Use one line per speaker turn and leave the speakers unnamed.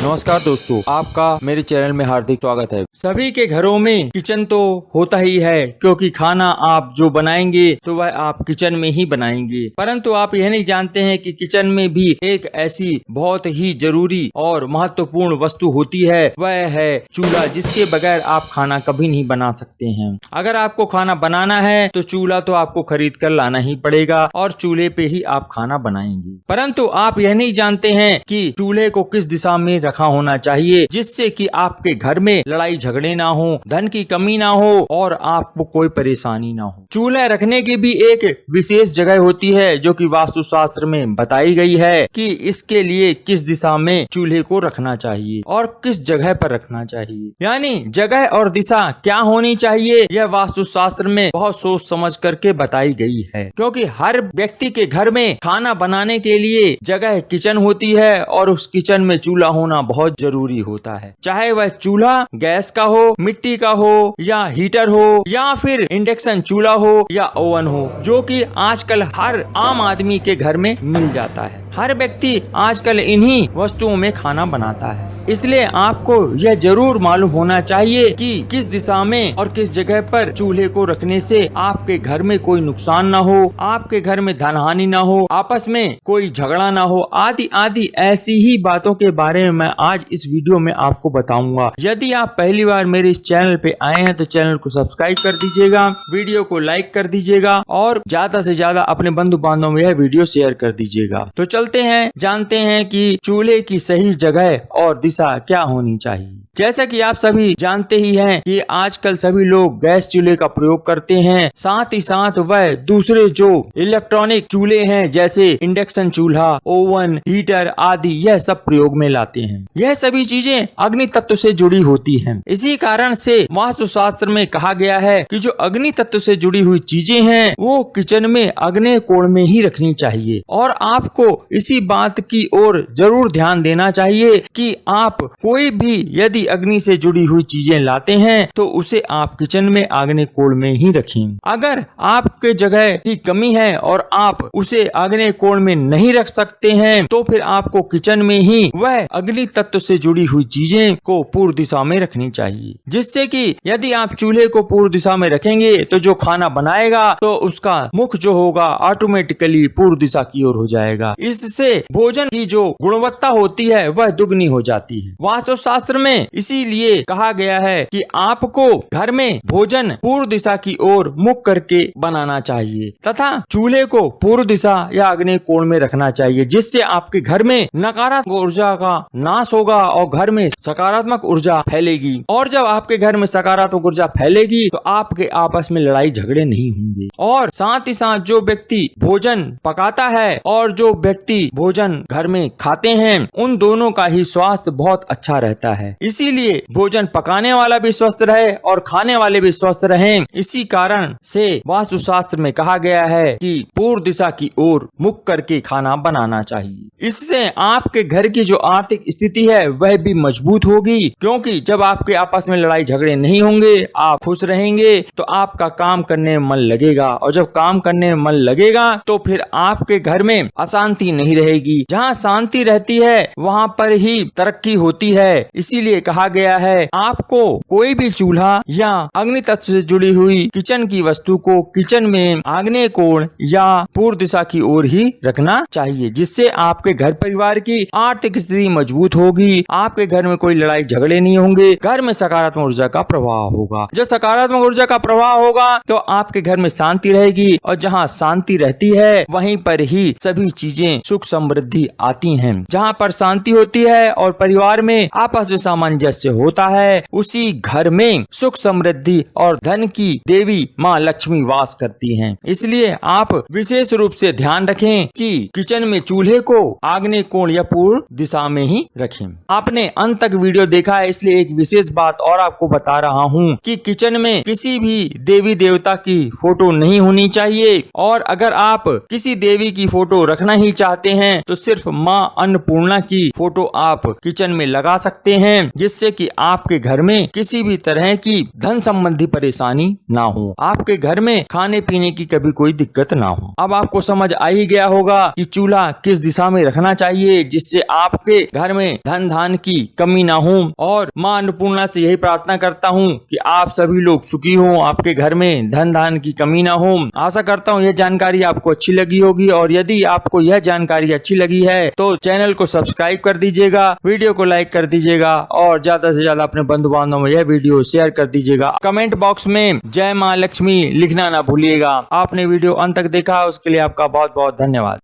नमस्कार दोस्तों, आपका मेरे चैनल में हार्दिक स्वागत है। सभी के घरों में किचन तो होता ही है, क्योंकि खाना आप जो बनाएंगे तो वह आप किचन में ही बनाएंगे। परंतु आप यह नहीं जानते हैं कि किचन में भी एक ऐसी बहुत ही जरूरी और महत्वपूर्ण वस्तु होती है, वह है चूल्हा, जिसके बगैर आप खाना कभी नहीं बना सकते हैं। अगर आपको खाना बनाना है तो चूल्हा तो आपको खरीद कर लाना ही पड़ेगा और चूल्हे पे ही आप खाना बनाएंगे। परंतु आप यह नहीं जानते हैं कि चूल्हे को किस दिशा में रखा होना चाहिए, जिससे कि आपके घर में लड़ाई झगड़े ना हो, धन की कमी ना हो और आपको कोई परेशानी ना हो। चूल्हा रखने की भी एक विशेष जगह होती है, जो कि वास्तुशास्त्र में बताई गई है कि इसके लिए किस दिशा में चूल्हे को रखना चाहिए और किस जगह पर रखना चाहिए। यानी जगह और दिशा क्या होनी चाहिए, यह वास्तुशास्त्र में बहुत सोच समझ करके बताई गई है। क्योंकि हर व्यक्ति के घर में खाना बनाने के लिए जगह किचन होती है और उस किचन में चूल्हा होना बहुत जरूरी होता है। चाहे वह चूल्हा गैस का हो, मिट्टी का हो, या हीटर हो, या फिर इंडक्शन चूल्हा हो, या ओवन हो, जो कि आजकल हर आम आदमी के घर में मिल जाता है। हर व्यक्ति आजकल इन्हीं वस्तुओं में खाना बनाता है। इसलिए आपको यह जरूर मालूम होना चाहिए कि किस दिशा में और किस जगह पर चूल्हे को रखने से आपके घर में कोई नुकसान ना हो, आपके घर में धन हानि ना हो, आपस में कोई झगड़ा ना हो, आदि आदि ऐसी ही बातों के बारे में मैं आज इस वीडियो में आपको बताऊंगा। यदि आप पहली बार मेरे इस चैनल पे आए हैं तो चैनल को सब्सक्राइब कर दीजिएगा, वीडियो को लाइक कर दीजिएगा और ज्यादा से ज्यादा अपने बंधु बांधवों में यह वीडियो शेयर कर दीजिएगा। तो चलते हैं, जानते हैं कि चूल्हे की सही जगह और दिशा क्या होनी चाहिए। जैसा कि आप सभी जानते ही हैं कि आजकल सभी लोग गैस चूल्हे का प्रयोग करते हैं, साथ ही साथ वह दूसरे जो इलेक्ट्रॉनिक चूल्हे हैं जैसे इंडक्शन चूल्हा, ओवन, हीटर आदि, यह सब प्रयोग में लाते हैं। यह सभी चीजें अग्नि तत्व से जुड़ी होती हैं। इसी कारण से वास्तुशास्त्र में कहा गया है कि जो अग्नि तत्व से जुड़ी हुई चीजें हैं वो किचन में अग्नि कोण में ही रखनी चाहिए। और आपको इसी बात की ओर जरूर ध्यान देना चाहिए कि आप कोई भी यदि अग्नि से जुड़ी हुई चीजें लाते हैं तो उसे आप किचन में आग्नेय कोण में ही रखें। अगर आपके जगह की कमी है और आप उसे आग्नेय कोण में नहीं रख सकते हैं तो फिर आपको किचन में ही वह अग्नि तत्व से जुड़ी हुई चीजें को पूर्व दिशा में रखनी चाहिए, जिससे कि यदि आप चूल्हे को पूर्व दिशा में रखेंगे तो जो खाना बनाएगा तो उसका मुख जो होगा ऑटोमेटिकली पूर्व दिशा की ओर हो जाएगा। इससे भोजन की जो गुणवत्ता होती है वह दुगनी हो जाती है। वास्तुशास्त्र में इसीलिए कहा गया है कि आपको घर में भोजन पूर्व दिशा की ओर मुख करके बनाना चाहिए तथा चूल्हे को पूर्व दिशा या आग्नेय कोण में रखना चाहिए, जिससे आपके घर में नकारात्मक ऊर्जा का नाश होगा और घर में सकारात्मक ऊर्जा फैलेगी। और जब आपके घर में सकारात्मक ऊर्जा फैलेगी तो आपके आपस में लड़ाई झगड़े नहीं होंगे। और साथ ही साथ जो व्यक्ति भोजन पकाता है और जो व्यक्ति भोजन घर में खाते हैं, उन दोनों का ही स्वास्थ्य बहुत अच्छा रहता है। इसीलिए भोजन पकाने वाला भी स्वस्थ रहे और खाने वाले भी स्वस्थ रहें। इसी कारण से वास्तुशास्त्र में कहा गया है कि पूर्व दिशा की ओर मुख करके खाना बनाना चाहिए। इससे आपके घर की जो आर्थिक स्थिति है वह भी मजबूत होगी, क्योंकि जब आपके आपस में लड़ाई झगड़े नहीं होंगे, आप खुश रहेंगे तो आपका काम करने में मन लगेगा, और जब काम करने में मन लगेगा तो फिर आपके घर में अशांति नहीं रहेगी। जहाँ शांति रहती है वहाँ पर ही तरक्की होती है। इसीलिए कहा गया है आपको कोई भी चूल्हा या अग्नि तत्व से जुड़ी हुई किचन की वस्तु को किचन में आग्नेय कोण या पूर्व दिशा की ओर ही रखना चाहिए, जिससे आपके घर परिवार की आर्थिक स्थिति मजबूत होगी, आपके घर में कोई लड़ाई झगड़े नहीं होंगे, घर में सकारात्मक ऊर्जा का प्रवाह होगा। जब सकारात्मक ऊर्जा का प्रवाह होगा तो आपके घर में शांति रहेगी, और जहाँ शांति रहती है वहीं पर ही सभी चीजें सुख समृद्धि आती हैं। जहाँ पर शांति होती है और परिवार में आपस में सामंजस्य होता है, उसी घर में सुख समृद्धि और धन की देवी माँ लक्ष्मी वास करती हैं। इसलिए आप विशेष रूप से ध्यान रखें कि किचन में चूल्हे को आग्नेय कोण या पूर्व दिशा में ही रखें। आपने अंत तक वीडियो देखा है, इसलिए एक विशेष बात और आपको बता रहा हूँ कि किचन में किसी भी देवी देवता की फोटो नहीं होनी चाहिए, और अगर आप किसी देवी की फोटो रखना ही चाहते हैं तो सिर्फ माँ अन्नपूर्णा की फोटो आप किचन किचन में लगा सकते हैं, जिससे कि आपके घर में किसी भी तरह की धन संबंधी परेशानी ना हो, आपके घर में खाने पीने की कभी कोई दिक्कत ना हो। अब आपको समझ आ ही गया होगा कि चूल्हा किस दिशा में रखना चाहिए, जिससे आपके घर में धन धान की कमी ना हो। और मां अन्नपूर्णा से यही प्रार्थना करता हूं कि आप सभी लोग सुखी हों, आपके घर में धन धान की कमी ना हो। आशा करता हूं यह जानकारी आपको अच्छी लगी होगी, और यदि आपको यह जानकारी अच्छी लगी है तो चैनल को सब्सक्राइब कर दीजिएगा, वीडियो को लाइक कर दीजिएगा, और ज्यादा से ज्यादा अपने बंधु बांधवों में यह वीडियो शेयर कर दीजिएगा। कमेंट बॉक्स में जय मां लक्ष्मी लिखना ना भूलिएगा। आपने वीडियो अंत तक देखा उसके लिए आपका बहुत बहुत धन्यवाद।